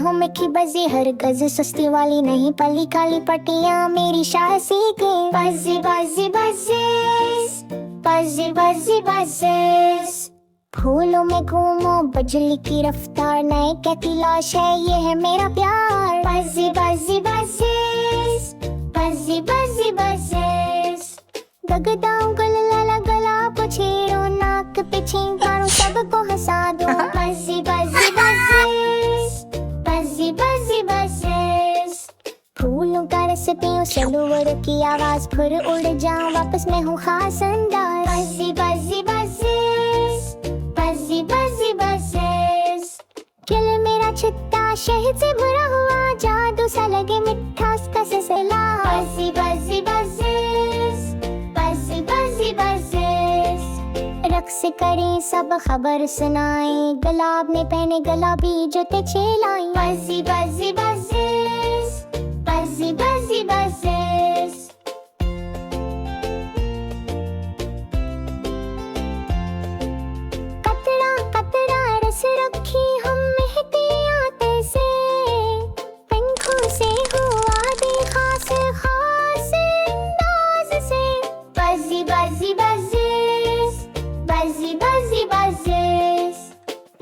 हूँ मीठी बजी हर गज सस्ती वाली नहीं पली काली पट्टियाँ मेरी शाह सीखे बजी बजी बजीज बजी बजी बजीज फूलों में घूमो बिजली की रफ्तार नए कहती लाश है ये है मेरा प्यार बजी बजी बजीज बजी बजी बजीज गगदाऊं गला गला को छेड़ो नाक पे छींकारूं सबको हंसा दूं बजी बजी बजीज बजी बजी बजीज फूलों का रस पीऊं सलूवर की आवाज फिर उड़ जाऊं वापस मैं हूँ खास अंदाज बजी बजी बजीज बजी बजी बजीज दिल मेरा छिट्टा शहद से भरा हुआ जादू सा लगे मिठास का सिलसिला बजी बजी बजीज बजी बजी बजीज रक्स करें सब खबर सुनाएं गुलाब ने पहने गुलाबी जूते छेलाई बजी बजी बजीज बजी बजी बजीज कतरा कतरा रस रखी हम एहतियात से पंखों से हुआ दे खास खास अंदाज से बजी बजी बजीज बजी बजी बजीज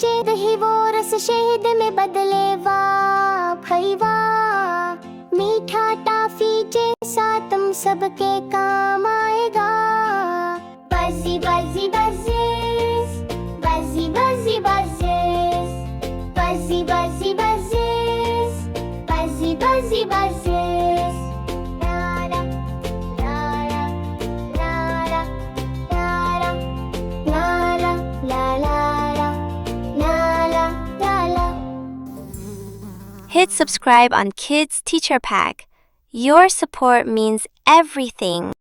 जेद ही वो रस शहद में बदले वाह भई वाह मीठा टाफी जैसा तुम सबके काम आएगा बजी बजी बजीज बजी बजी बजीज बजी बजी बजीज बजी बजी बजीज नारा नारा नारा नारा नारा ला ला ला ला ला Hit subscribe on Kids Teacher Pack. Your support means everything.